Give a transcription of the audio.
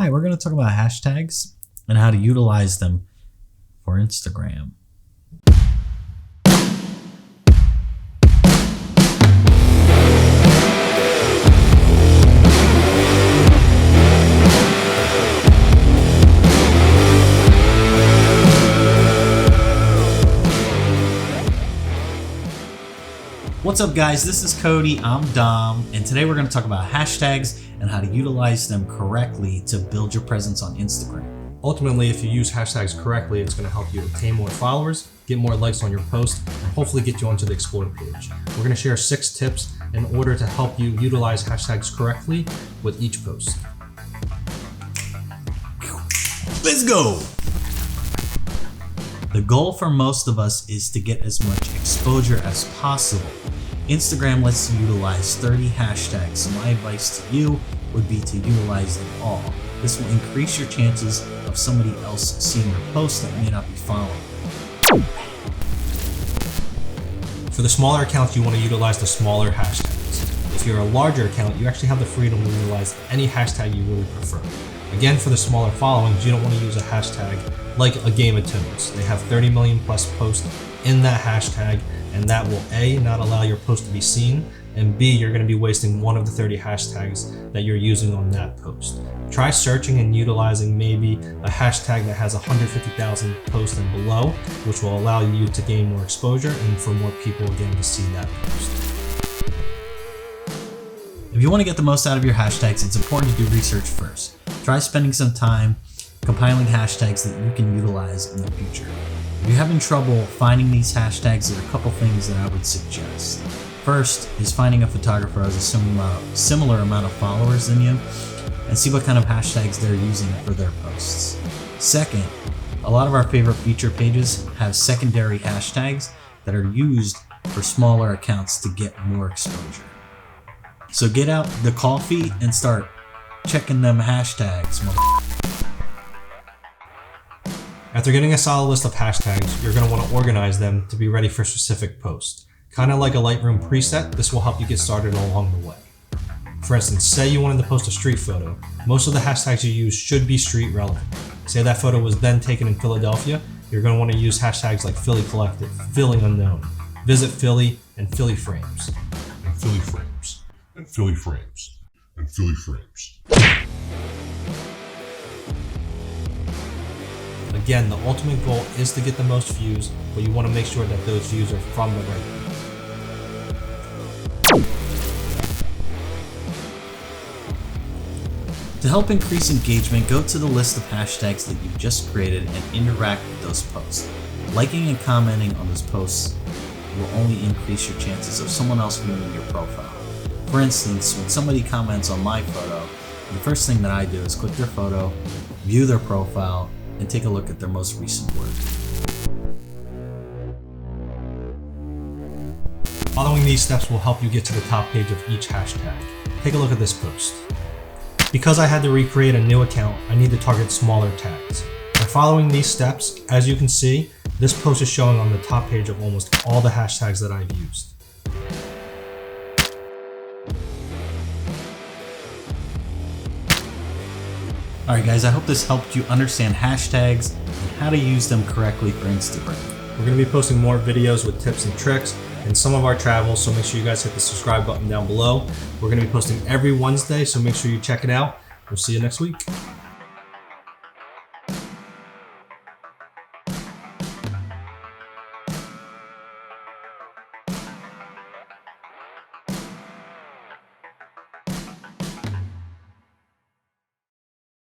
Hi, we're going to talk about hashtags and how to utilize them for Instagram. What's up guys, this is Cody, I'm Dom, and today we're going to talk about hashtags and how to utilize them correctly to build your presence on Instagram. Ultimately, if you use hashtags correctly, it's going to help you obtain more followers, get more likes on your post, and hopefully get you onto the Explore page. We're going to share 6 tips in order to help you utilize hashtags correctly with each post. Let's go! The goal for most of us is to get as much exposure as possible. Instagram lets you utilize 30 hashtags, so my advice to you would be to utilize them all. This will increase your chances of somebody else seeing your post that may not be following. For the smaller accounts, you want to utilize the smaller hashtags. If you're a larger account, you actually have the freedom to utilize any hashtag you really prefer. Again, for the smaller followings, you don't want to use a hashtag like a Game of Thrones. They have 30 million plus posts in that hashtag, and that will A, not allow your post to be seen, and B, you're going to be wasting one of the 30 hashtags that you're using on that post. Try searching and utilizing maybe a hashtag that has 150,000 posts and below, which will allow you to gain more exposure and for more people again to see that post. If you want to get the most out of your hashtags, it's important to do research first. Try spending some time compiling hashtags that you can utilize in the future. If you're having trouble finding these hashtags, there are a couple things that I would suggest. First is finding a photographer who has a similar amount of followers than you and see what kind of hashtags they're using for their posts. Second, a lot of our favorite feature pages have secondary hashtags that are used for smaller accounts to get more exposure. So get out the coffee and start checking them hashtags. After getting a solid list of hashtags, you're going to want to organize them to be ready for specific posts. Kind of like a Lightroom preset, this will help you get started along the way. For instance, say you wanted to post a street photo. Most of the hashtags you use should be street relevant. Say that photo was then taken in Philadelphia, you're going to want to use hashtags like Philly Collective, Philly Unknown, Visit Philly, and Philly Frames. And Philly Frames. And Philly Frames. And Philly Frames. Again, the ultimate goal is to get the most views, but you want to make sure that those views are from the right people. To help increase engagement, go to the list of hashtags that you've just created and interact with those posts. Liking and commenting on those posts will only increase your chances of someone else viewing your profile. For instance, when somebody comments on my photo, the first thing that I do is click their photo, view their profile, and take a look at their most recent work. Following these steps will help you get to the top page of each hashtag. Take a look at this post. Because I had to recreate a new account, I need to target smaller tags. By following these steps, as you can see, this post is showing on the top page of almost all the hashtags that I've used. Alright guys, I hope this helped you understand hashtags and how to use them correctly for Instagram. We're going to be posting more videos with tips and tricks and some of our travels, so make sure you guys hit the subscribe button down below. We're going to be posting every Wednesday, so make sure you check it out. We'll see you next week.